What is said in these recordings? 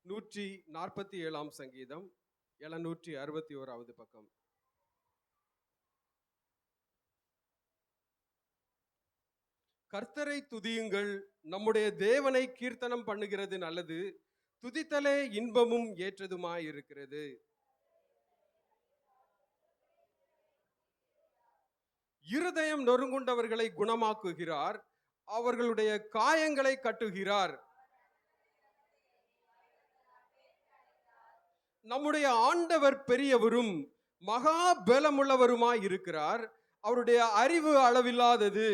147 சங்கீதம் 761 பக்கம். கர்த்தரை துதியுங்கள், நம்முடைய தேவனை கீர்த்தனம் பண்ணுகிறது நல்லது, துதித்தலே இன்பமும் ஏற்றதுமாயிருக்கிறது. இருதயம் நொறுங்குண்டவர்களை குணமாக்குகிறார், அவர்களுடைய காயங்களை கட்டுகிறார். நம்முடைய ஆண்டவர் பெரியவரும் மகா பலமுள்ளவருமாய் இருக்கிறார், அவருடைய அறிவு அளவில்லாதது.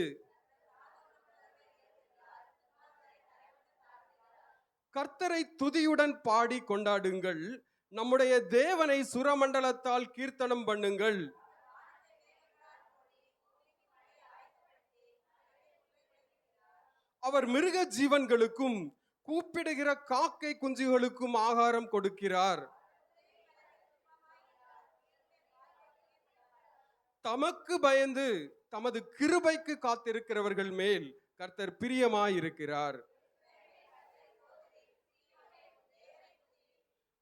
கர்த்தரை துதியுடன் பாடி கொண்டாடுங்கள், நம்முடைய தேவனை சுரமண்டலத்தால் கீர்த்தனம் பண்ணுங்கள். அவர் மிருக ஜீவன்களுக்கும் கூப்பிடுகிற காக்கை குஞ்சுகளுக்கும் ஆகாரம் கொடுக்கிறார். தமக்கு பயந்து தமது கிருபைக்கு காத்திருக்கிறவர்கள் மேல் கர்த்தர் பிரியமாயிருக்கிறார்.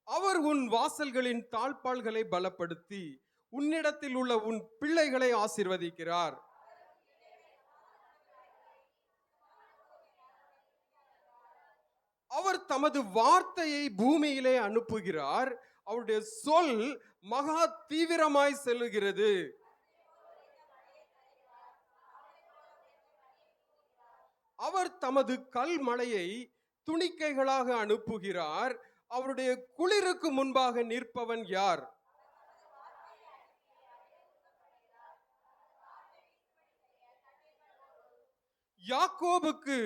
அவர் உன் வாசல்களின் தாழ்பாள்களை பலப்படுத்தி உன்னிடத்தில் உள்ள உன் பிள்ளைகளை ஆசீர்வதிக்கிறார். அவர் தமது வார்த்தையை பூமியிலே அனுப்புகிறார், அவருடைய சொல் மகா தீவிரமாய் செல்லுகிறது. அவர் தமது கல்மழையை துணிக்கைகளாக அனுப்புகிறார், அவருடைய குளிருக்கு முன்பாக நிற்பவன் யார்? யாக்கோபுக்கு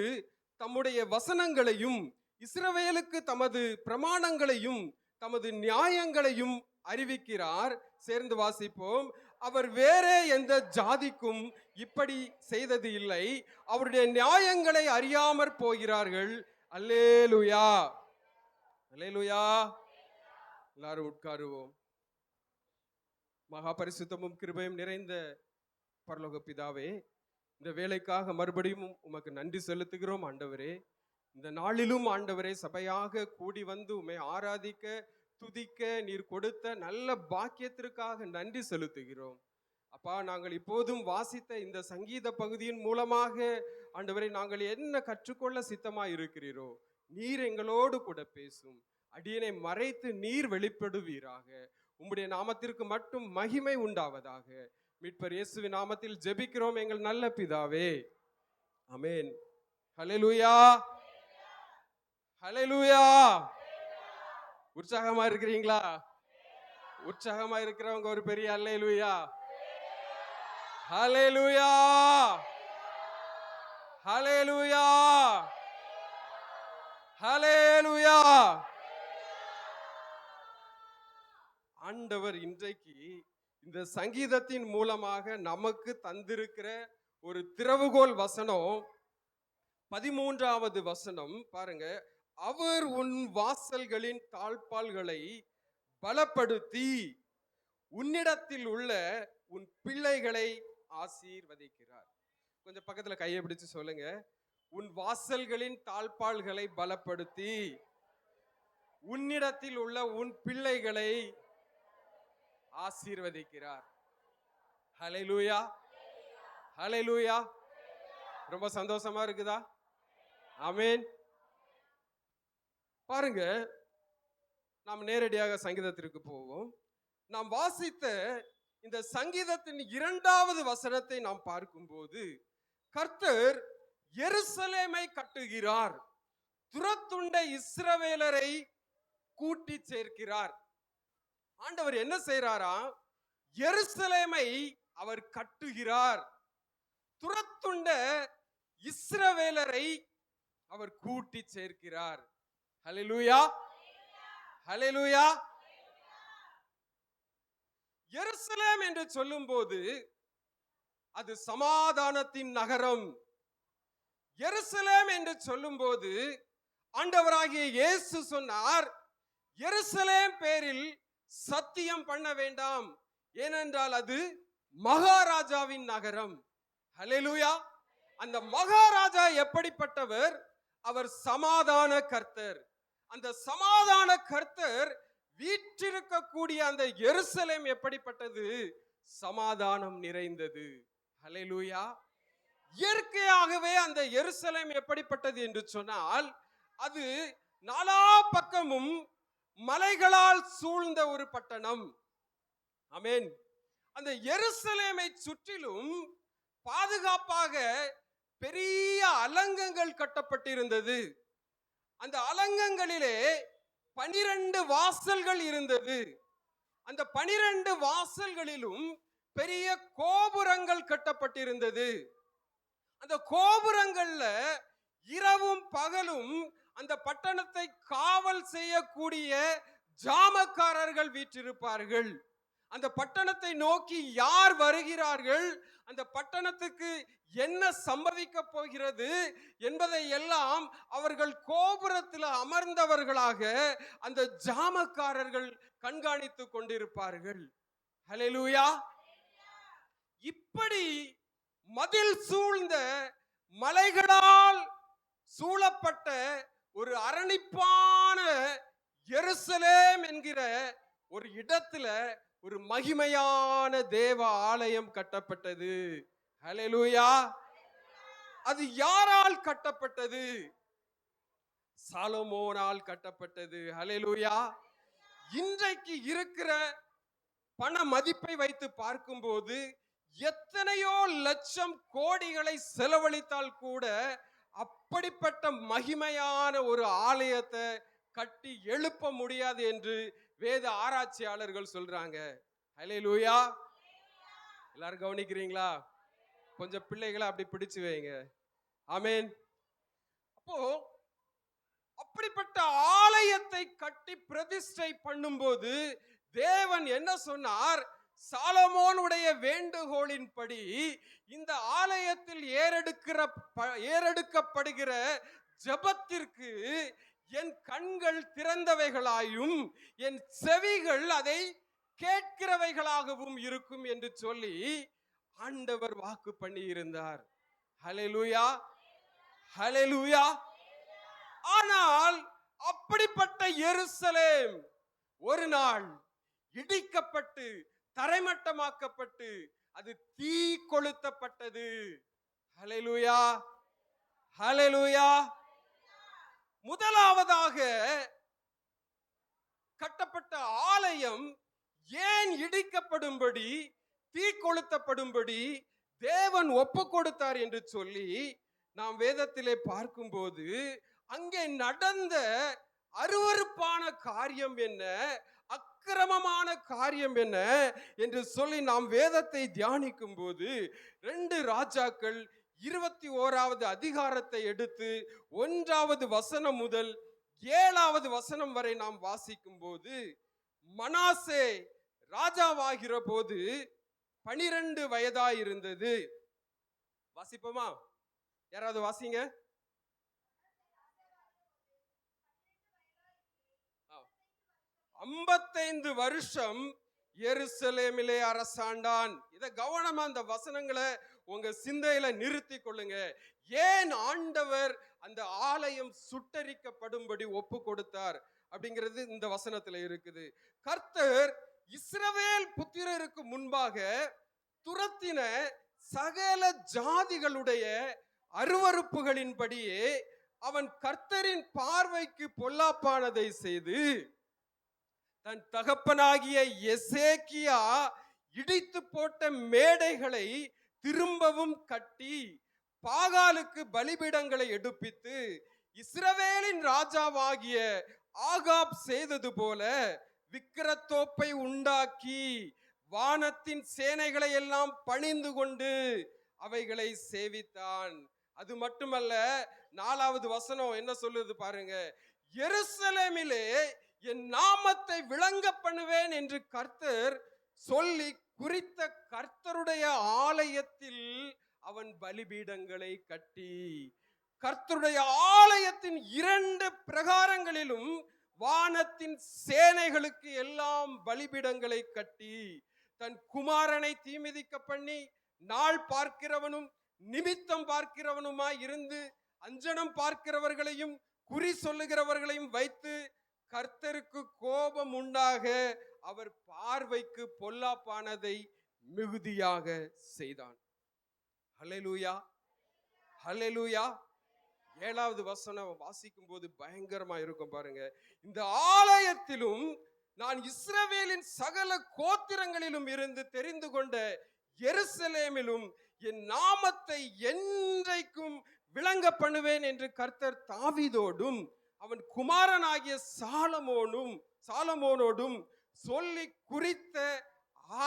தம்முடைய வசனங்களையும் இஸ்ரவேலுக்கு தமது பிரமாணங்களையும் தமது நியாயங்களையும் அறிவிக்கிறார். சேர்ந்து வாசிப்போம். அவர் வேறே எந்த ஜாதிக்கும் இப்படி செய்தது இல்லை, அவருடைய நியாயங்களை அறியாமற் போகிறார்கள். அல்லேலூயா, அல்லேலூயா. எல்லாரும் உட்காருவோம். மகா பரிசுத்தமும் கிருபையும் நிறைந்த பரலோக பிதாவே, இந்த வேலைக்காக மறுபடியும் உமக்கு நன்றி செலுத்துகிறோம் ஆண்டவரே. இந்த நாளிலும் ஆண்டவரே சபையாக கூடி வந்து உம்மை ஆராதிக்க துதிக்க நீர் கொடுத்த நல்ல பாக்கியத்திற்காக நன்றி செலுத்துகிறோம் அப்பா. நாங்கள் இப்போதும் வாசித்த இந்த சங்கீத பகுதியின் மூலமாக ஆண்டவரை நாங்கள் என்ன கற்றுக்கொள்ள சித்தமாய் இருக்கிறீரோ நீர் எங்களோடு கூட பேசும். அடியனை மறைத்து நீர் வெளிப்படுவீராக. உம்முடைய நாமத்திற்கு மட்டும் மகிமை உண்டாவதாக. மீட்பர் இயேசுவின் நாமத்தில் ஜெபிக்கிறோம் எங்கள் நல்ல பிதாவே, ஆமென். ஹல்லேலூயா, ஹல்லேலூயா. உற்சாகமா இருக்கிறீங்களா? உற்சாகமா இருக்கிறவங்க ஒரு பெரிய அல்லேலூயா, ஹல்லேலூயா, ஹல்லேலூயா, ஹல்லேலூயா. ஆண்டவர் இன்றைக்கு இந்த சங்கீதத்தின் மூலமாக நமக்கு தந்திருக்கிற ஒரு திறவுகோல் வசனம் 13வது வசனம் பாருங்க. அவர் உன் வாசல்களின் தாழ்பாள்களை பலப்படுத்தி உன்னிடத்தில் உள்ள உன் பிள்ளைகளை ஆசீர்வதிக்கிறார். கொஞ்சம் பக்கத்துல கையை பிடிச்சு சொல்லுங்க. உன் வாசல்களின் தாழ்பாள்களை பலப்படுத்தி உன்னிடத்தில் உள்ள உன் பிள்ளைகளை ஆசீர்வதிக்கிறார். ஹல்லேலூயா, ஹல்லேலூயா. ரொம்ப சந்தோஷமா இருக்குதா? ஆமென். பாருங்க, நாம் நேரடியாக சங்கீதத்திற்கு போவோம். நாம் வாசித்த இந்த சங்கீதத்தின் 2வது வசனத்தை நாம் பார்க்கும்போது, கர்த்தர் எருசலேமை கட்டுகிறார், துரத்துண்ட இஸ்ரவேலரை கூட்டி சேர்க்கிறார். ஆண்டவர் என்ன செய்யறாரா? எருசலேமை அவர் கட்டுகிறார், துரத்துண்ட இஸ்ரவேலரை அவர் கூட்டி சேர்க்கிறார். ஹல்லேலூயா, ஹல்லேலூயா. எருசலேம் என்று சொல்லும்போது அது சமாதானத்தின் நகரம். எருசலேம் என்று சொல்லும்போது ஆண்டவராகிய இயேசு சொன்னார், எருசலேம் பேரில் சத்தியம் பண்ண வேண்டாம், ஏனென்றால் அது மகாராஜாவின் நகரம். ஹல்லேலூயா. அந்த மகாராஜா எப்படிப்பட்டவர்? அவர் சமாதான கர்த்தர். அந்த சமாதான கர்த்தர் வீற்றிருக்கக்கூடிய அந்த எருசலேம் எப்படிப்பட்டது? சமாதானம் நிறைந்தது. ஹல்லேலூயா. இயற்கையாகவே அந்த எருசலேம் எப்படிப்பட்டது என்று சொன்னால், அது நாலா பக்கமும் மலைகளால் சூழ்ந்த ஒரு பட்டணம். ஆமென். அந்த எருசலேமை சுற்றிலும் பாதுகாப்பாக பெரிய அலங்கங்கள் கட்டப்பட்டிருந்தது. அந்த அலங்கங்களிலே 12 வாசல்கள் இருந்தது. அந்த 12 வாசல்களிலும் பெரிய கோபுரங்கள் கட்டப்பட்டிருந்தது. அந்த கோபுரங்கள்ல இரவும் பகலும் அந்த பட்டணத்தை காவல் செய்யக்கூடிய ஜாமக்காரர்கள் வீற்றிருப்பார்கள். அந்த பட்டணத்தை நோக்கி யார் வருகிறார்கள், அந்த பட்டணத்துக்கு என்ன சம்பவிக்க போகிறது என்பதை எல்லாம் அவர்கள் கோபுரத்தில் அமர்ந்தவர்களாக அந்த ஜாமக்காரர்கள் கண்காணித்துக் கொண்டிருப்பார்கள். ஹல்லேலூயா. இப்படி மதில் சூழ்ந்த மலைகளால் சூழப்பட்ட ஒரு அரணிப்பான எருசலேம் என்கிற ஒரு இடத்துல ஒரு மகிமையான தேவ ஆலயம் கட்டப்பட்டது. ஹல்லேலூயா. அது யாரால் கட்டப்பட்டது? சாலமோனால் கட்டப்பட்டது. ஹல்லேலூயா. இன்றைக்கு இருக்கிற பண மதிப்பை வைத்து பார்க்கும்போது எத்தனையோ லட்சம் கோடிகளை செலவழித்தால் கூட அப்படிப்பட்ட மகிமையான ஒரு ஆலயத்தை கட்டி எழுப்ப முடியாது என்று வேத ஆராய்ச்சியாளர்கள் சொல்றாங்க. ஹல்லேலூயா. எல்லாரும் கவனிக்கிறீங்களா? கொஞ்சம் பிள்ளைகளை அப்படி பிடிச்சு வைங்க. ஆமென். அப்போ அப்படிப்பட்ட ஆலயத்தை கட்டி பிரதிஷ்டை பண்ணும்போது தேவன் என்ன சொன்னார்? சாலமோனுடைய வேண்டுகோளின்படி இந்த ஆலயத்தில் ஏறெடுக்கப்படுகிற ஜெபத்திற்கு என் கண்கள் திறந்தவைகளாயும் என் செவிகள் அதை கேட்கிறவைகளாகவும் இருக்கும் என்று சொல்லி ஆண்டவர் வாக்கு பண்ணி இருந்தார். ஹல்லேலூயா. ஹல்லேலூயா. ஆனால் அப்படிப்பட்ட எருசலேம் ஒரு நாள் இடிக்கப்பட்டு தரைமட்டமாக்கப்பட்டு அது தீ கொளுத்தப்பட்டது. ஹல்லேலூயா. ஹல்லேலூயா. முதலாவதாக கட்டப்பட்ட ஆலயம் ஏன் இடிக்கப்படும்படி தீ கொளுத்தப்படும்படி தேவன் ஒப்பு கொடுத்தார் என்று சொல்லி நாம் வேதத்திலே பார்க்கும்போது அங்கே நடந்த அருவருப்பான காரியம் என்ன, அக்கிரமமான காரியம் என்ன என்று சொல்லி நாம் வேதத்தை தியானிக்கும் போது 2 ராஜாக்கள் 21வது அதிகாரத்தை எடுத்து 1வது வசனம் முதல் 7வது வசனம் வரை நாம் வாசிக்கும் போது, மனாசே ராஜாவாகிற போது 12 வயதாயிருந்தது. வாசிப்போமா? யாராவது வாசிங்க. 55 வருஷம் எருசலேமிலே அரசாண்டான். இத கவனமா அந்த வசனங்களை உங்க சிந்தையில நிறுத்தி கொள்ளுங்க. ஏன் ஆண்டவர் அந்த ஆலயம் சுட்டரிக்கப்படும்படி ஒப்பு கொடுத்தார் அப்படிங்கிறது இந்த வசனத்துல இருக்குது. கர்த்தர் இஸ்ரவேல் புத்திரருக்கு முன்பாக துரத்தின சகல ஜாதிகளுடைய அருவருப்புகளின்படியே அவன் கர்த்தரின் பார்வைக்கு பொல்லாப்பானதை செய்து தன் தகப்பனாகிய எசேக்கியா இடித்து போட்ட மேடைகளை திரும்பவும் கட்டி பாகாலுக்கு பலிபீடங்களை எடுப்பித்து இஸ்ரவேலின் ராஜாவாகிய ஆகாப் செய்தது போல விக்கிரத்தோப்பை உண்டாக்கி வானத்தின் சேனைகளை எல்லாம் பணிந்து கொண்டு அவைகளை சேவித்தான். அது மட்டுமல்ல, 4வது வசனம் என்ன சொல்லுது பாருங்க. எருசலேமிலே என் நாமத்தை விளங்க பண்ணுவேன் என்று கர்த்தர் சொல்லி குறித்த கர்த்தருடைய ஆலயத்தில் அவன் பலிபீடங்களை கட்டி, கர்த்தருடைய ஆலயத்தின் 2 பிரகாரங்களிலும் வானத்தின் சேனைகளுக்கு எல்லாம் பலிபீடங்களை கட்டி தன் குமாரனை தீமிதிக்க பண்ணி நாள் பார்க்கிறவனும் நிமித்தம் பார்க்கிறவனுமாய் இருந்து அஞ்சனம் பார்க்கிறவர்களையும் குறி சொல்லுகிறவர்களையும் வைத்து கர்த்தருக்கு கோபம் உண்டாக அவர் பார்வைக்கு பொல்லாப்பானதை மிகுதியாக செய்தான். ஹல்லேலூயா, ஹல்லேலூயா. 7வது வசனம் வாசிக்கும் போது பயங்கரமா இருக்கும் பாருங்க. இந்த ஆலயத்திலும் நான் இஸ்ரவேலின் சகல கோத்திரங்களிலும் இருந்து தெரிந்து கொண்ட எருசலேமிலும் என் நாமத்தை என்றைக்கும் விளங்க பண்ணுவேன் என்று கர்த்தர் தாவீதோடும் அவன் குமாரனாகிய சாலமோனோடும் சொல்லி குறித்த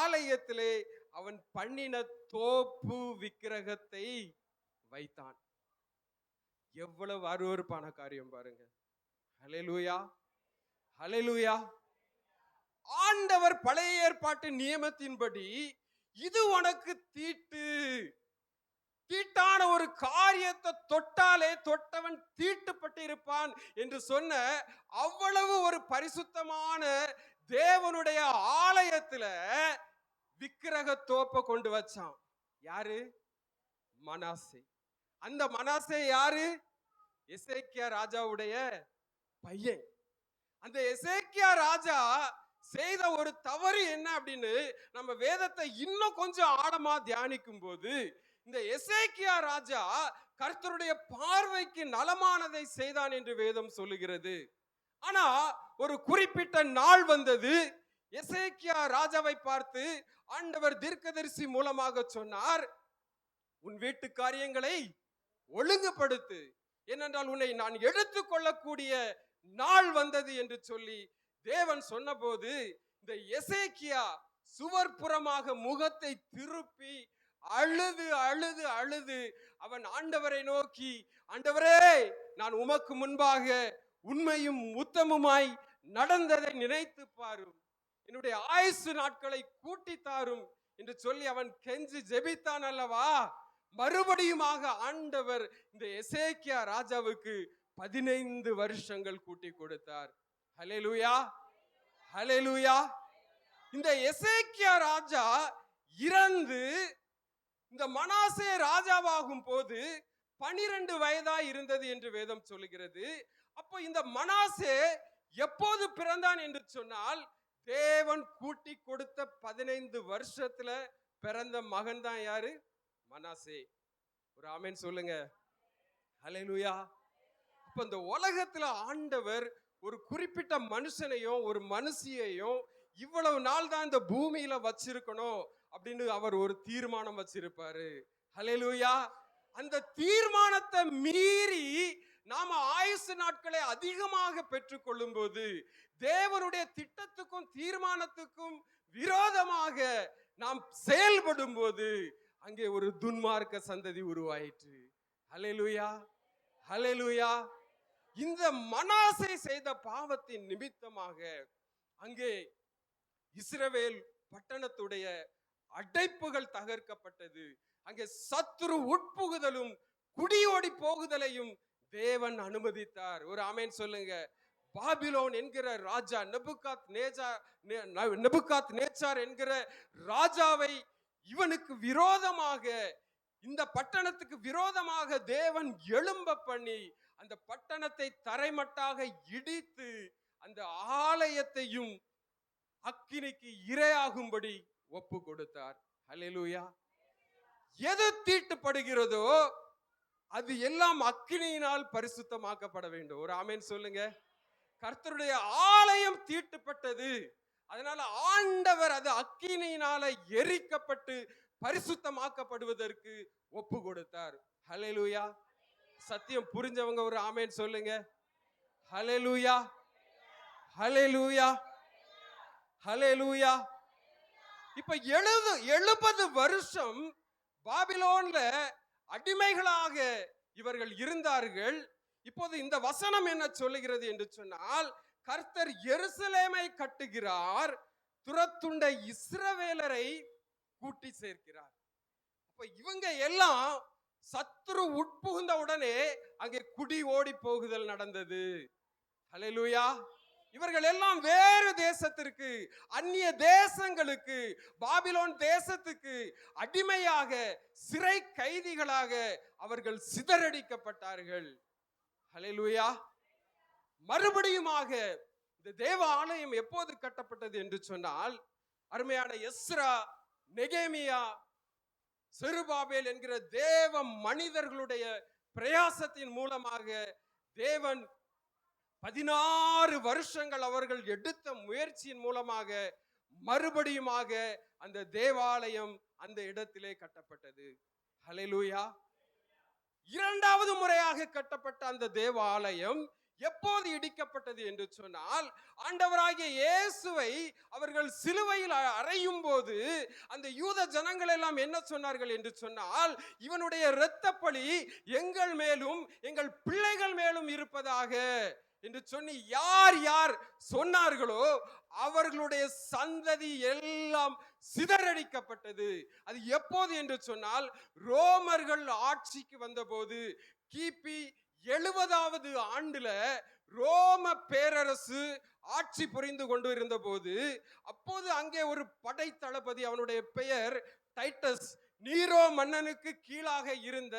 ஆலயத்திலே அவன் பண்ணின தோப்பு விக்கிரகத்தை வைத்தான். எவ்வளவு அருவருப்பான காரியம் பாருங்க. ஹல்லேலூயா, ஹல்லேலூயா. ஆண்டவர் பழைய ஏற்பாட்டு நியமத்தின்படி இது உனக்கு தீட்டான ஒரு காரியத்தை தொட்டாலே தொட்டவன் தீட்டுப்பட்டு இருப்பான் என்று சொன்ன அவ்வளவு ஒரு பரிசுத்தமான தேவனுடைய ஆலயத்துல விக்கிரக தோப்பை கொண்டு வச்சான். யாரு? மனாசே. அந்த மனாசே யாரு? எசேக்கியா ராஜாவுடைய பையன். அந்த எசேக்கியா ராஜா செய்த ஒரு தவறு என்ன அப்படின்னு நம்ம வேதத்தை இன்னும் கொஞ்சம் ஆழமா தியானிக்கும் போது, இந்த எசேக்கியா ராஜா கர்த்தருடைய பார்வைக்கு நலமானதை செய்தான் என்று வேதம் சொல்லுகிறது. ஆனா ஒரு குறிப்பிட்ட நாள் வந்தது, எசேக்கியா ராஜாவை பார்த்து ஆண்டவர் தீர்க்கதரிசி மூலமாக சொன்னார், உன் வீட்டு காரியங்களை ஒழுங்குபடுத்து, ஏனென்றால் உன்னை நான் எடுத்துக்கொள்ளக்கூடிய நாள் வந்தது என்று சொல்லி தேவன் சொன்னபோது, இந்த எசேக்கியா சுவர்புறமாக முகத்தை திருப்பி அழுது அழுது அழுது அவன் ஆண்டவரை நோக்கி, ஆண்டவரே, நான் உமக்கு முன்பாக உண்மையும் உத்தமுமாய் நடந்ததை நினைத்து பாரும், என்னுடைய ஆயுசு நாட்களை கூட்டி தாரும் என்று சொல்லி அவன் கெஞ்சி ஜெபித்தான் அல்லவா. மறுபடியுமாக ஆண்டவர் இந்த எசேக்கியா ராஜாவுக்கு 15 வருஷங்கள் கூட்டி கொடுத்தார். ஹல்லேலூயா, ஹல்லேலூயா. இந்த எசேக்கியா ராஜா இறந்து இந்த மனாசே ராஜாவாகும் போது 12 வயதா இருந்தது என்று வேதம் சொல்லுகிறது. அப்போ இந்த மனாசே எப்போது பிறந்தான் என்று சொன்னால், தேவன் கூட்டி கொடுத்த 15 வருஷத்துல பிறந்த மகன் தான் யாரு? மனாசே. ஒரு ஆமென் சொல்லுங்க. ஹல்லேலூயா. அப்ப இந்த உலகத்துல ஆண்டவர் ஒரு குறிப்பிட்ட மனுஷனையும் ஒரு மனுஷியையும் இவ்வளவு நாள் தான் இந்த பூமியில வச்சிருக்கணும் அப்படின்னு அவர் ஒரு தீர்மானம் வச்சிருப்பாரு. ஹல்லேலூயா. அந்த தீர்மானத்தை மீறி நாம ஆயுசு நாட்களை அதிகமாக பெற்றுக்கொள்ளும் போது, தேவனுடைய திட்டத்துக்கும் தீர்மானத்துக்கும் விரோதமாக நாம் செயல்படும் போது அங்கே ஒரு துன்மார்க்க சந்ததி உருவாயிற்று. ஹல்லேலூயா, ஹல்லேலூயா. இந்த மனாசே செய்த பாவத்தின் நிமித்தமாக அங்கே இஸ்ரவேல் பட்டணத்துடைய அடைப்புகள் தகர்க்கப்பட்டது. அங்கே சத்துரு உட்புகுதலும் குடியோடி போகுதலையும் தேவன் அனுமதித்தார். ஒரு ஆமென் சொல்லுங்க. பாபிலோன் என்கிற ராஜா நெபுகாத் நேச்சார் என்கிற ராஜாவை இவனுக்கு விரோதமாக, இந்த பட்டணத்துக்கு விரோதமாக தேவன் எழும்ப பண்ணி அந்த பட்டணத்தை தரைமட்டாக இடித்து அந்த ஆலயத்தையும் அக்கினிக்கு இரையாகும்படி ஒப்பு கொடுத்தார். ஹல்லேலூயா. எது தீட்டுப்படுகிறதோ அது எல்லாம் அக்கினியினால் பரிசுத்தமாக்கப்பட வேண்டும். ஒரு ஆமென் சொல்லுங்க. கர்த்தருடைய ஆலயம் தீட்டுப்பட்டது, அதனால ஆண்டவர் அது அக்கினியினால எரிக்கப்பட்டு பரிசுத்தமாக்கப்படுவதற்கு ஒப்பு கொடுத்தார். ஹல்லேலூயா. சத்தியம் புரிஞ்சவங்க ஒரு ஆமென் சொல்லுங்க. ஹல்லேலூயா, ஹல்லேலூயா, ஹல்லேலூயா. இப்ப 70 வருஷம் பாபிலோன்ல அடிமைகளாக இவர்கள் இருந்தார்கள். இப்போது இந்த வசனம் என்ன சொல்லுகிறது என்று சொன்னால், கர்த்தர் எருசலேமை கட்டுகிறார், துரத்துண்ட இஸ்ரவேலரை கூட்டி சேர்க்கிறார். அப்ப இவங்க எல்லாம் சத்துரு உட்புகுந்த உடனே அங்கே குடி ஓடி போகுதல் நடந்தது. ஹல்லேலூயா. இவர்கள் எல்லாம் வேறு தேசத்திற்கு, அந்நிய தேசங்களுக்கு, பாபிலோன் தேசத்துக்கு அடிமையாக, சிறை கைதிகளாக அவர்கள் சிதறடிக்கப்பட்டார்கள். ஹல்லேலூயா. மறுபடியுமாக இந்த தேவ ஆலயம் எப்போது கட்டப்பட்டது என்று சொன்னால், அருமையான எஸ்ரா, நெகேமியா, செருபாபேல் என்கிற தேவ மனிதர்களுடைய பிரயாசத்தின் மூலமாக தேவன் 16 வருஷங்கள் அவர்கள் எடுத்த முயற்சியின் மூலமாக மறுபடியுமாக அந்த தேவாலயம் அந்த இடத்திலே கட்டப்பட்டது. ஹல்லேலூயா. இரண்டாவது முறையாக கட்டப்பட்ட அந்த தேவாலயம் எப்போது இடிக்கப்பட்டது என்று சொன்னால், ஆண்டவராகிய இயேசுவை அவர்கள் சிலுவையில் அறையும் போது அந்த யூத ஜனங்கள் எல்லாம் என்ன சொன்னார்கள் என்று சொன்னால், இவனுடைய இரத்தப்பழி எங்கள் மேலும் எங்கள் பிள்ளைகள் மேலும் இருப்பதாக என்று சொல்லி யார் யார் சொன்னார்களோ அவர்களுடைய சந்ததி எல்லாம் சிதறடிக்கப்பட்டது. அது எப்போது என்று சொன்னால், ரோமர்கள் ஆட்சிக்கு வந்தபோது கிபி 70வது ஆண்டுல ரோம பேரரசு ஆட்சி புரிந்து கொண்டு இருந்த போது, அப்போது அங்கே ஒரு படை தளபதி, அவனுடைய பெயர் டைட்டஸ், நீரோ மன்னனுக்கு கீழாக இருந்த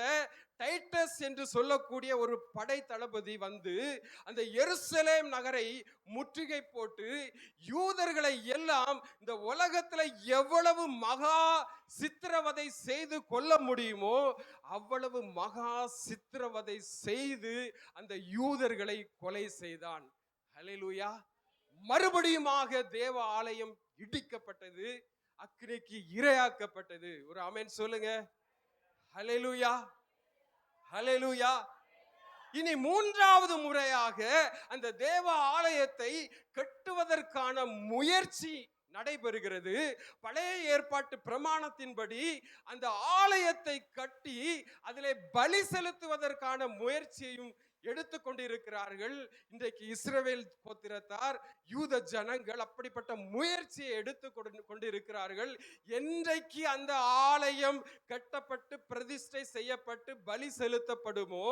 டைட்டஸ் என்று சொல்லக்கூடிய ஒரு படை தளபதி வந்து அந்த எருசலேம் நகரை முற்றுகை போட்டு யூதர்களை எல்லாம் இந்த உலகத்துல எவ்வளவு மகா சித்திரவதை செய்து கொள்ள முடியுமோ அவ்வளவு மகா சித்திரவதை செய்து அந்த யூதர்களை கொலை செய்தான். ஹல்லேலூயா. மறுபடியுமாக தேவ ஆலயம் இடிக்கப்பட்டது, அக்கினிக்கு இரையாக்கப்பட்டது. ஒரு ஆமென் சொல்லுங்க. ஹல்லேலூயா, ஹல்லேலூயா. இனி மூன்றாவது முறையாக அந்த தேவ ஆலயத்தை கட்டுவதற்கான முயற்சி நடைபெறுகிறது. பழைய ஏற்பாட்டு பிரமாணத்தின்படி அந்த ஆலயத்தை கட்டி அதிலே பலி செலுத்துவதற்கான முயற்சியையும் எடுத்துக்கொண்டிருக்கிறார்கள். இன்றைக்கு இஸ்ரவேல் கோத்திரத்தார், யூத ஜனங்கள் அப்படிப்பட்ட முயற்சியை எடுத்து கொண்டிருக்கிறார்கள். என்றைக்கு அந்த ஆலயம் கட்டப்பட்டு பிரதிஷ்டை செய்யப்பட்டு பலி செலுத்தப்படுமோ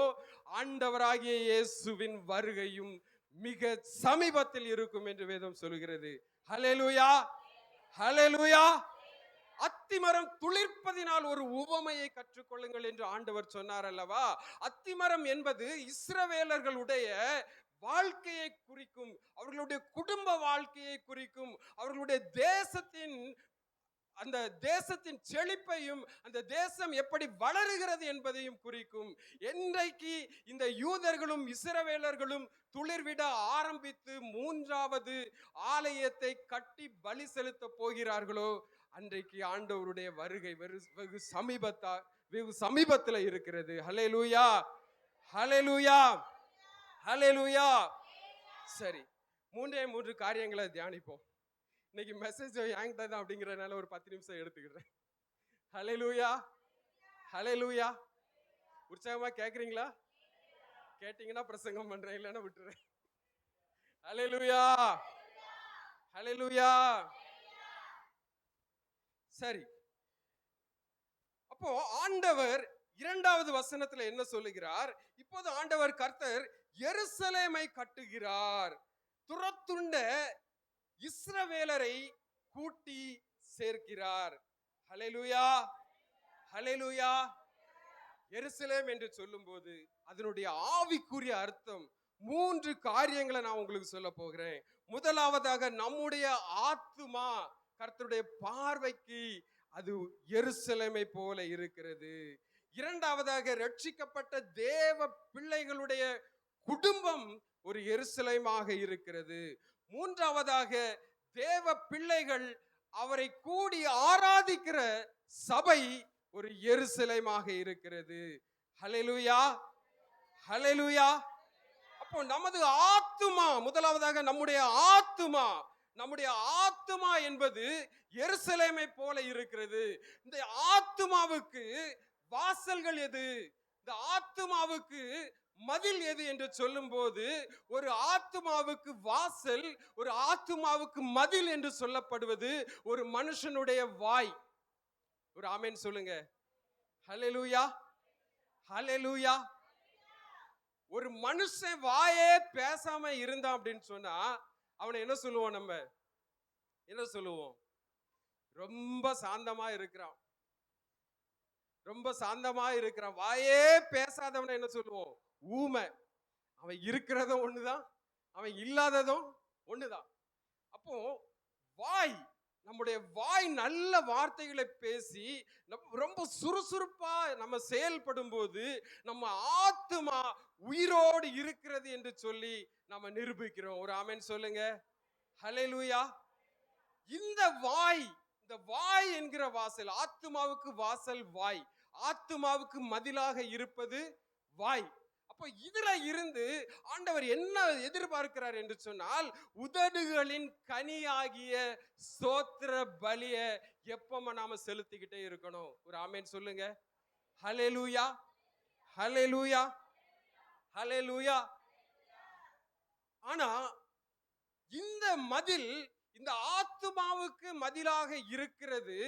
ஆண்டவராகிய இயேசுவின் வருகையும் மிக சமீபத்தில் இருக்கும் என்று வேதம் சொல்கிறது. ஹல்லேலூயா, ஹல்லேலூயா. அத்திமரம் துளிர்ப்பதினால் ஒரு உவமையை கற்றுக்கொள்ளுங்கள் என்று ஆண்டவர் சொன்னார் அல்லவா? அத்திமரம் என்பது இஸ்ரவேலர்களுடைய வாழ்க்கையை குறிக்கும், அவர்களுடைய குடும்ப வாழ்க்கையை குறிக்கும், அவர்களுடைய தேசத்தின் அந்த தேசத்தின் செழிப்பையும் அந்த தேசம் எப்படி வளருகிறது என்பதையும் குறிக்கும். என்றைக்கு இந்த யூதர்களும் இஸ்ரவேலர்களும் துளிர்விட ஆரம்பித்து மூன்றாவது ஆலயத்தை கட்டி பலி செலுத்த போகிறார்களோ அன்றைக்கு ஆண்டவருடைய வருகை வெகு சமீபத்தில் இருக்கிறது. ஹல்லேலூயா, ஹல்லேலூயா, ஹல்லேலூயா. சரி, மூன்று காரியங்களை தியானிப்போம். இன்னைக்கு மெசேஜ் என்கிட்ட தான் அப்படிங்கிறதுனால ஒரு 10 நிமிஷம் எடுத்துக்கிறேன். ஹல்லேலூயா, ஹல்லேலூயா. உற்சாகமா கேட்குறீங்களா? கேட்டீங்கன்னா பிரசங்கம் பண்றேன், இல்லைன்னா விட்டுறேன். ஹல்லேலூயா, ஹல்லேலூயா. சரி, அப்போ ஆண்டவர் 2வது வசனத்துல என்ன சொல்லுகிறார்? இப்போது ஆண்டவர் கர்த்தர் எருசலேமை கட்டுகிறார், துரத்துண்ட இஸ்ரவேலரை கூட்டி சேர்க்கிறார். ஹல்லேலூயா, ஹல்லேலூயா. எருசலேம் என்று சொல்லும்போது அதனுடைய ஆவிக்குரிய அர்த்தம் 3 காரியங்களை நான் உங்களுக்கு சொல்ல போகிறேன். முதலாவதாக, நம்முடைய ஆத்துமா கர்த்தருடைய பார்வைக்கு அது எருசலேமை போல இருக்கிறது. இரண்டாவதாக, ரட்சிக்கப்பட்ட தேவ பிள்ளைகளுடைய குடும்பம் ஒரு எருசலேமாக இருக்கிறது. மூன்றாவதாக, தேவ பிள்ளைகள் அவரை கூடி ஆராதிக்கிற சபை ஒரு எருசலேமாக இருக்கிறது. ஹல்லேலூயா, ஹல்லேலூயா. அப்போ நமது ஆத்துமா, முதலாவதாக நம்முடைய ஆத்துமா என்பது எருசலேமை போல இருக்கிறது. இந்த ஆத்துமாவுக்கு வாசல்கள் எது, இந்த ஆத்துமாவுக்கு மதில் எது என்று சொல்லும் போது, ஒரு ஆத்துமாவுக்கு வாசல், ஒரு ஆத்துமாவுக்கு மதில் என்று சொல்லப்படுவது ஒரு மனுஷனுடைய வாய். ஒரு ஆமென் சொல்லுங்க. ஹல்லேலூயா, ஹல்லேலூயா. ஒரு மனுஷன் வாயே பேசாம இருந்தான் அப்படின்னு சொன்னா அவனை என்ன சொல்லுவோம்? நம்ம என்ன சொல்லுவோம்? ரொம்ப சாந்தமா இருக்கிறான், ரொம்ப சாந்தமா இருக்கிறான். வாயே பேசாதவனை என்ன சொல்லுவோம்? ஊமை. அவன் இருக்கிறத ஒண்ணுதான், அவன் இல்லாததும் ஒண்ணுதான். அப்போ வாய், நம்முடைய வாய் நல்ல வார்த்தைகளை பேசி ரொம்ப சுறுசுறுப்பா நம்ம செயல்படும் போது நம்ம ஆத்துமா உயிரோடு இருக்கிறது என்று சொல்லி நம்ம நிரூபிக்கிறோம். ஒரு ஆமென் சொல்லுங்க. ஹல்லேலூயா. இந்த வாய், இந்த வாய் என்கிற வாசல், ஆத்துமாவுக்கு வாசல் வாய், ஆத்துமாவுக்கு மதிலாக இருப்பது வாய். அப்ப இதுல இருந்து ஆண்டவர் என்ன எதிர்பார்க்கிறார் என்று சொன்னால், உதடுகளின் கனியாகிய ஸ்தோத்திர பலிய எப்பமா நாம செலுத்திக்கிட்டே இருக்கணும். ஒரு ஆமென் சொல்லுங்க. ஹல்லேலூயா, ஹல்லேலூயா, ஹல்லேலூயா. ஆனா இந்த மதில், இந்த ஆத்துமாவுக்கு மதிலாக இருக்கிறது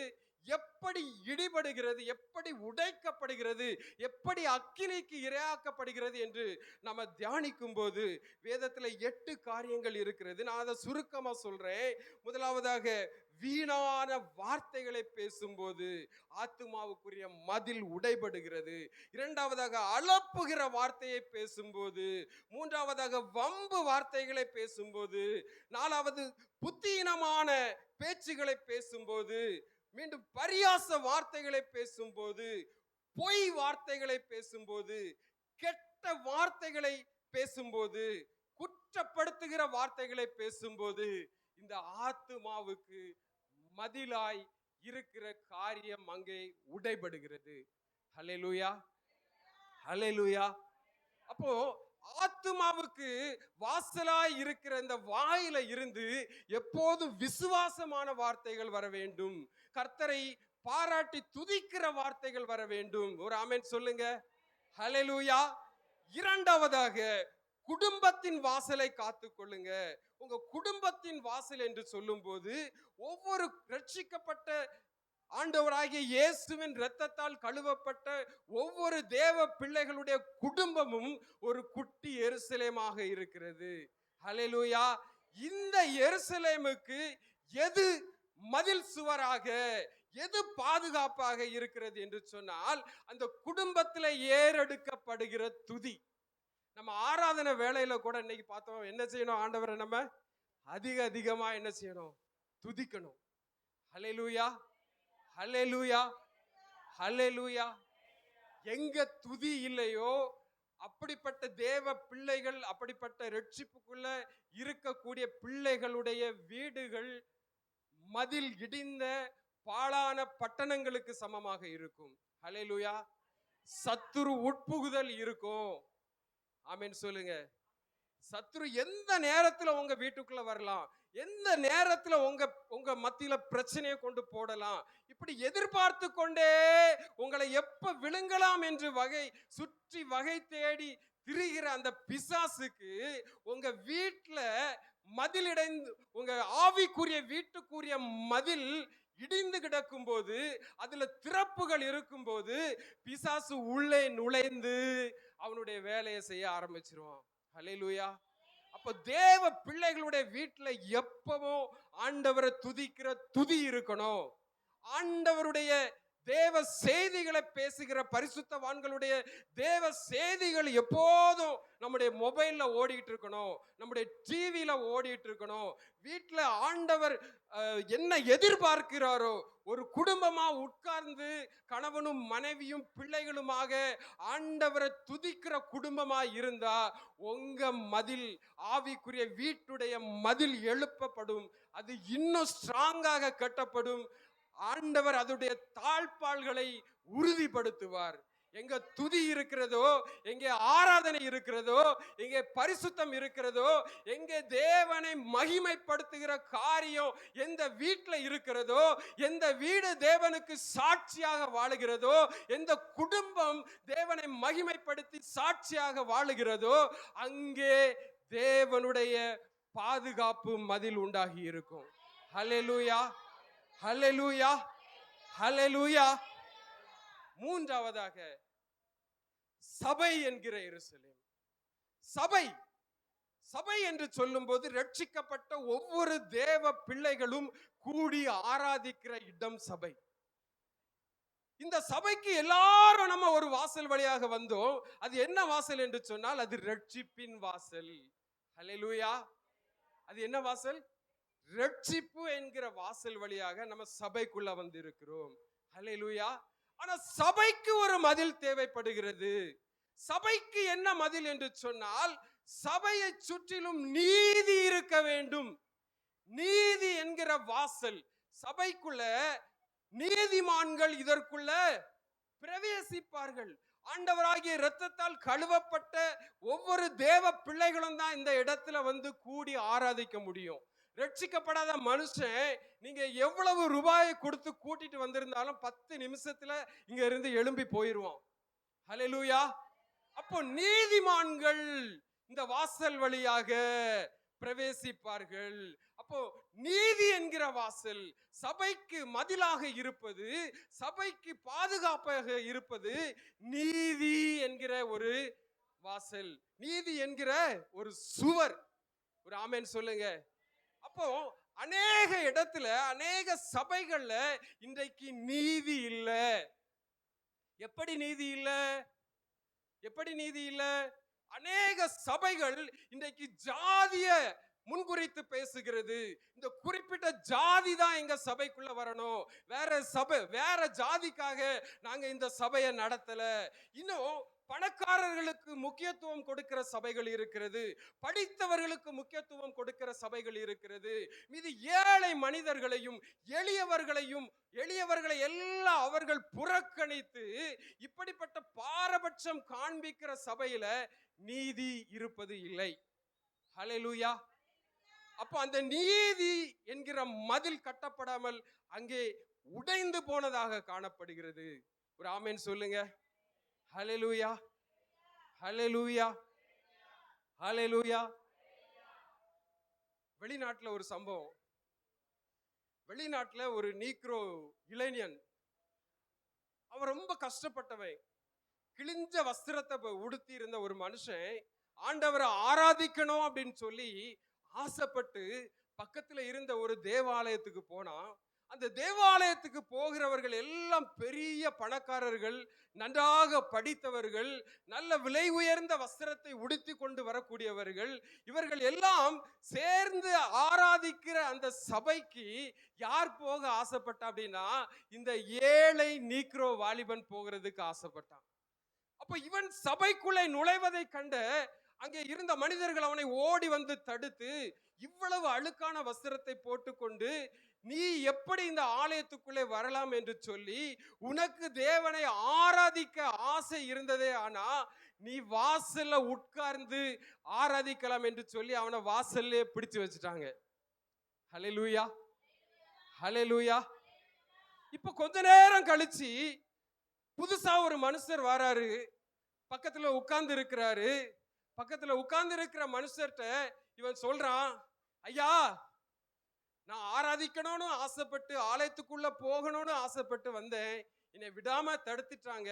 எப்படி இடிபடுகிறது, எப்படி உடைக்கப்படுகிறது, எப்படி அக்கினிக்கு இரையாக்கப்படுகிறது என்று நம்ம தியானிக்கும் போது வேதத்துல 8 காரியங்கள் இருக்கிறது. நான் அதை சுருக்கமா சொல்றேன். முதலாவதாக, வீணான வார்த்தைகளை பேசும்போது ஆத்துமாவுக்குரிய மதில் உடைபடுகிறது. இரண்டாவதாக, அலப்புகிற வார்த்தையை பேசும்போது. மூன்றாவதாக, வம்பு வார்த்தைகளை பேசும்போது. நாலாவது, புத்தீனமான பேச்சுகளை பேசும்போது. மீண்டும் பரியாச வார்த்தைகளை பேசும்போது, பொய் வார்த்தைகளை பேசும்போது, கெட்ட வார்த்தைகளை பேசும்போது, குற்றப்படுத்துகிற வார்த்தைகளை பேசும்போது இந்த ஆத்துமாவுக்கு மதிலாய் இருக்கிற காரியம் அங்கே உடைபடுகிறது. ஹல்லேலூயா, ஹல்லேலூயா. அப்போ ஆத்துமாவுக்கு வாசலாய் இருக்கிற இந்த வாயில இருந்து எப்போதும் விசுவாசமான வார்த்தைகள் வர வேண்டும். கர்த்தரை பாராட்டி துதிக்கிற வார்த்தைகள் வர வேண்டும். ஒரு ஆமென் சொல்லுங்க. ஹல்லேலூயா. இரண்டாவதாக, குடும்பத்தின் வாசலை காத்துக் கொள்ளுங்க. உங்க குடும்பத்தின் வாசல் என்று சொல்லும் போது ஒவ்வொரு ரட்சிக்கப்பட்ட ஆண்டவராகிய இயேசுவின் இரத்தத்தால் கழுவப்பட்ட ஒவ்வொரு தேவ பிள்ளைகளுடைய குடும்பமும் ஒரு குட்டி எருசலேமாக இருக்கிறது. ஹல்லேலூயா. இந்த எருசலேமுக்கு எது மதில் சுவராக, எது பாதுகாப்பாக இருக்கிறது என்று சொன்னால், அந்த குடும்பத்தில் ஏறெடுக்கப்படுகிற துதி. நம்ம ஆராதனை வேளையில கூட இன்னைக்கு பார்த்தோம். என்ன செய்யணும்? ஆண்டவரை நம்ம அதிகமா என்ன செய்யணும்? துதிக்கணும். ஹல்லேலூயா, ஹல்லேலூயா, ஹல்லேலூயா. எங்க துதி இல்லையோ அப்படிப்பட்ட தேவ பிள்ளைகள், அப்படிப்பட்ட ரட்சிப்புக்குள்ள இருக்கக்கூடிய பிள்ளைகளுடைய வீடுகள் மதில் இடிந்த பாழான பட்டணங்களுக்கு சமமாக இருக்கும். ஹல்லேலூயா. சத்துரு உட்புகுதல் இருக்கும். ஆமென் சொல்லுங்க. சத்துரு எந்த நேரத்துல உங்க வீட்டுக்குள்ள வரலாம், எந்த நேரத்துல உங்க மத்தியில பிரச்சனையை கொண்டு போடலாம். இப்படி எதிர்பார்த்து கொண்டே உங்களை எப்ப விழுங்கலாம் என்று சுற்றி வகை தேடி திரிகிற அந்த பிசாசுக்கு உங்க வீட்டுல மதில் இடைந்து, உங்க ஆவிக்குரிய வீட்டுக்குரிய மதில் இடிந்து கிடக்கும் போது, அதுல திறப்புகள் இருக்கும் போது பிசாசு உள்ளே நுழைந்து அவனுடைய வேலையை செய்ய ஆரம்பிச்சிருவான். ஹல்லேலூயா. அப்ப தேவ பிள்ளைகளுடைய வீட்டுல எப்பவும் ஆண்டவரை துதிக்கிற துதி இருக்கணும். ஆண்டவருடைய தேவ செய்திகளை பேசுகிற பரிசுத்தவான்களுடைய தேவ செய்திகள் எப்போதும் நம்முடைய மொபைல்ல ஓடிட்டு இருக்கணும், நம்முடைய டிவியில ஓடிட்டு இருக்கணும். வீட்டுல ஆண்டவர் என்ன எதிர்பார்க்கிறாரோ, ஒரு குடும்பமா உட்கார்ந்து கணவனும் மனைவியும் பிள்ளைகளுமாக ஆண்டவரை துதிக்கிற குடும்பமா இருந்தா உங்க மதில், ஆவிக்குரிய வீட்டுடைய மதில் எழுப்பப்படும். அது இன்னும் ஸ்ட்ராங்காக கட்டப்படும். ஆண்டவர் அதோடைய தாழ்பாள்களை உறுதிப்படுத்துவார். எங்க துதி இருக்கிறதோ, எங்கே ஆராதனை இருக்கிறதோ, எங்கே பரிசுத்தம் இருக்கிறதோ, எங்கே தேவனை மகிமைப்படுத்துகிற காரியம் எந்த வீட்டுல இருக்கிறதோ, எந்த வீடு தேவனுக்கு சாட்சியாக வாழுகிறதோ, எந்த குடும்பம் தேவனை மகிமைப்படுத்தி சாட்சியாக வாழுகிறதோ, அங்கே தேவனுடைய பாதுகாப்பு மதில் உண்டாகி இருக்கும். ஹல்லேலூயா, ஹல்லேலூயா, ஹல்லேலூயா. மூன்றாவதாக, சபை என்கிற எருசலேம். சபை, சபை என்று சொல்லும்போது ரட்சிக்கப்பட்ட ஒவ்வொரு தேவ பிள்ளைகளும் கூடி ஆராதிக்கிற இடம் சபை. இந்த சபைக்கு எல்லாரும் நம்ம ஒரு வாசல் வழியாக வந்தோம். அது என்ன வாசல் என்று சொன்னால் அது ரட்சிப்பின் வாசல். ஹல்லேலூயா. அது என்ன வாசல்? ரட்சிப்பு என்கிற வாசல் வழியாக நம்ம சபைக்குள்ள வந்து இருக்கிறோம். ஹல்லேலூயா. ஆனா சபைக்கு ஒரு மதில் தேவைப்படுகிறது. சபைக்கு என்ன மதில் என்று சொன்னால், சபையை சுற்றிலும் நீதி இருக்க வேண்டும். நீதி என்கிற வாசல் சபைக்குள்ள, நீதிமான்கள் இதற்குள்ள பிரவேசிப்பார்கள். ஆண்டவராகிய இரத்தத்தால் கழுவப்பட்ட ஒவ்வொரு தேவ பிள்ளைகளும் தான் இந்த இடத்துல வந்து கூடி ஆராதிக்க முடியும். ரட்சிக்கப்படாத மனுஷன் நீங்க எவ்வளவு ரூபாயை கொடுத்து கூட்டிட்டு வந்திருந்தாலும் 10 நிமிஷத்துல இங்க இருந்து எழும்பி போயிருவான். ஹல்லேலூயா. அப்போ நீதிமான்கள் இந்த வாசல் வழியாக பிரவேசிப்பார்கள். அப்போ நீதி என்கிற வாசல் சபைக்கு மதிலாக இருப்பது, சபைக்கு பாதுகாப்பாக இருப்பது நீதி என்கிற ஒரு வாசல், நீதி என்கிற ஒரு சுவர். ஒரு ஆமென் சொல்லுங்க. அப்போ அநேக இடத்துல, அநேக சபைகள்ல இன்றைக்கு நீதி இல்ல. எப்படி நீதி இல்ல? எப்படி நீதி இல்ல? அநேக சபைகள் இன்றைக்கு ஜாதிய முன்குறித்து பேசுகிறது. இந்த குறிப்பிட்ட ஜாதி தான் எங்க சபைக்குள்ள வரணும், வேற சபை, வேற ஜாதிக்காக நாங்க இந்த சபையை நடத்தல. இன்னும் பணக்காரர்களுக்கு முக்கியத்துவம் கொடுக்கிற சபைகள் இருக்கிறது, படித்தவர்களுக்கு முக்கியத்துவம் கொடுக்கிற சபைகள் இருக்கிறது. மீது ஏழை மனிதர்களையும் எளியவர்களை எல்லாம் அவர்கள் புறக்கணித்து இப்படிப்பட்ட பாரபட்சம் காண்பிக்கிற சபையில நீதி இருப்பது இல்லை. ஹல்லேலூயா. அப்ப அந்த நீதி என்கிற மதில் கட்டப்படாமல் அங்கே உடைந்து போனதாக காணப்படுகிறது. ஒரு ஆமென் சொல்லுங்க. ஹல்லேலூயா, ஹல்லேலூயா, ஹல்லேலூயா. வெளிநாட்டுல ஒரு சம்பவம். வெளிநாட்டுல ஒரு நீக்ரோ இளைஞன், அவன் ரொம்ப கஷ்டப்பட்டவன். கிழிஞ்ச வஸ்திரத்தை உடுத்தி இருந்த ஒரு மனுஷன் ஆண்டவரை ஆராதிக்கணும் அப்படின்னு சொல்லி ஆசைப்பட்டு பக்கத்துல இருந்த ஒரு தேவாலயத்துக்கு போனா, அந்த தேவாலயத்துக்கு போகிறவர்கள் எல்லாம் பெரிய பணக்காரர்கள், நன்றாக படித்தவர்கள், நல்ல விலை உயர்ந்த வஸ்திரத்தை உடுத்தி கொண்டு வரக்கூடியவர்கள். இவர்கள் எல்லாம் சேர்ந்து ஆராதிக்கிற அந்த சபைக்கு யார் போக ஆசைப்பட்டா அப்படின்னா, இந்த ஏழை நீக்ரோ வாலிபன் போகிறதுக்கு ஆசைப்பட்டான். அப்ப இவன் சபைக்குள்ளே நுழைவதை கண்ட அங்கே இருந்த மனிதர்கள் அவனை ஓடி வந்து தடுத்து, இவ்வளவு அழுக்கான வஸ்திரத்தை போட்டுக்கொண்டு நீ எப்படி இந்த ஆலயத்துக்குள்ளே வரலாம் என்று சொல்லி, உனக்கு தேவனை ஆராதிக்க ஆசை இருந்ததே ஆனா நீ வாசல்ல உட்கார்ந்து ஆராதிக்கலாம் என்று சொல்லி அவனை வாசல்லே பிடிச்சு வச்சுட்டாங்க. ஹல்லேலூயா, ஹல்லேலூயா. இப்ப கொஞ்ச நேரம் கழிச்சு புதுசா ஒரு மனுஷர் வராரு, பக்கத்துல உட்கார்ந்து இருக்கிறாரு. பக்கத்துல உட்கார்ந்து இருக்கிற மனுஷர்கிட்ட இவன் சொல்றான், ஐயா, நான் ஆராதிக்கணும்னு ஆசைப்பட்டு ஆலயத்துக்குள்ள போகணும்னு ஆசைப்பட்டு வந்தேன், என்னை விடாம தடுத்துட்டாங்க,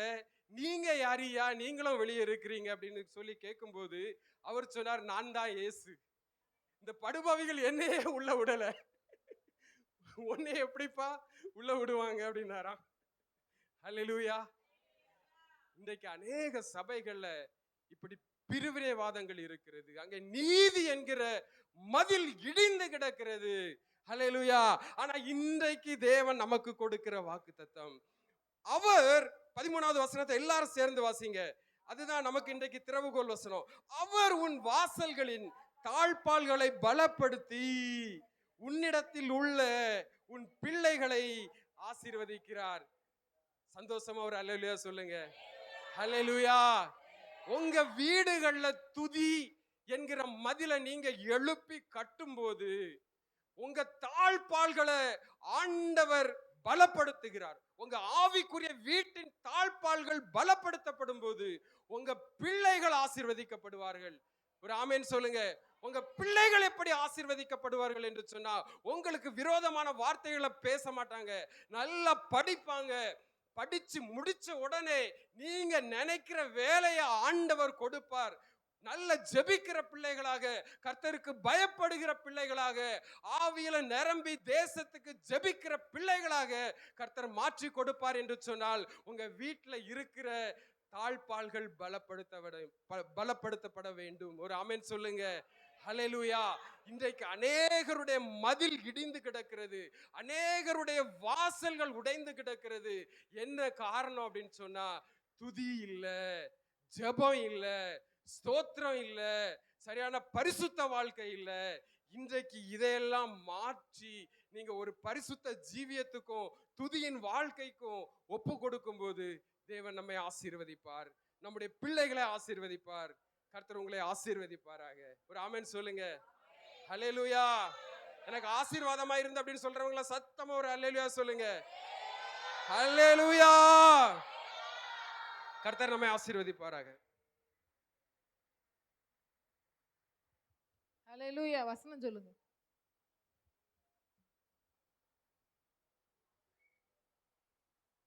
நீங்க யாரியா, நீங்களும் வெளியே இருக்கிறீங்க அப்படின்னு சொல்லி கேட்கும்போது அவர் சொன்னார், நான் தான் இயேசு. இந்த படுபாவிகள் என்னையே உள்ள விடல, உன்னை எப்படிப்பா உள்ள விடுவாங்க அப்படின்னாராம். ஹல்லேலூயா. இன்றைக்கு அநேக சபைகள்ல இப்படி பிரிவினைவாதங்கள் இருக்கிறது. அங்கே நீதி என்கிற மதில் இடிந்து கிடக்கிறது. ஹல்லேலூயா. ஆனா இன்றைக்கு தேவன் நமக்கு கொடுக்கிற வாக்குத்தத்தம், அவர் 13வது வசனத்தை எல்லாரும் சேர்ந்து வாசிங்க. அதுதான் நமக்கு இன்றைக்கு திறவுகோல் வசனம். அவர் உன் வாசல்களின் தாழ்பால்களை பலப்படுத்தி உன்னிடத்தில் உள்ள உன் பிள்ளைகளை ஆசீர்வதிக்கிறார். சந்தோஷமா ஒரு அல்லேலூயா சொல்லுங்க. ஹல்லேலூயா. உங்க வீடுகள்ல துதி என்கிற மதில நீங்க எழுப்பி கட்டும்போது உங்க தாழ்பால்களை ஆண்டவர் பலப்படுத்துகிறார். உங்க ஆவிக்குரிய வீட்டின் தாழ்பால்கள் பலப்படுத்தப்படும் போது உங்க பிள்ளைகள் ஆசீர்வதிக்கப்படுவார்கள். ஒரு ஆமென் சொல்லுங்க. உங்க பிள்ளைகள் எப்படி ஆசீர்வதிக்கப்படுவார்கள் என்று சொன்னா, உங்களுக்கு விரோதமான வார்த்தைகளை பேச மாட்டாங்க, நல்லா படிப்பாங்க. படிச்சு முடிச்ச உடனே நீங்க நினைக்கிற வேலையை ஆண்டவர் கொடுப்பார். நல்ல ஜெபிக்கிற பிள்ளைகளாக, கர்த்தருக்கு பயப்படுகிற பிள்ளைகளாக, ஆவியில நிரம்பி தேசத்துக்கு ஜெபிக்கிற பிள்ளைகளாக கர்த்தர் மாற்றி கொடுப்பார் என்று சொன்னால், உங்க வீட்டில் இருக்கிற தாழ்பால்கள் பலப்படுத்தப்பட வேண்டும். ஒரு ஆமென் சொல்லுங்க. ஹல்லேலூயா. இன்றைக்கு அநேகருடைய மதில் இடிந்து கிடக்கிறது, அநேகருடைய வாசல்கள் உடைந்து கிடக்கிறது. என்ன காரணம் அப்படின்னு சொன்னா, துதி இல்ல, ஜெபம் இல்ல, ஸ்தோத்திரம் இல்ல, சரியான பரிசுத்த வாழ்க்கை இல்ல. இன்றைக்கு இதையெல்லாம் மாற்றி நீங்க ஒரு பரிசுத்த ஜீவியத்துக்கும் துதியின் வாழ்க்கைக்கும் ஒப்பு கொடுக்கும் போது தேவன் நம்மை ஆசீர்வதிப்பார், நம்முடைய பிள்ளைகளை ஆசீர்வதிப்பார். கர்த்தர் உங்களை ஆசீர்வதிப்பாராக. ஒரு ஆமென் சொல்லுங்க. ஹல்லேலூயா. எனக்கு ஆசீர்வாதமா இருந்து அப்படின்னு சொல்றவங்கள சத்தமா ஒரு ஹல்லேலூயா சொல்லுங்க. ஹல்லேலூயா. கர்த்தர் நம்மை ஆசீர்வதிப்பாராக. ஹல்லேலூயா. வசனம் சொல்லுங்க.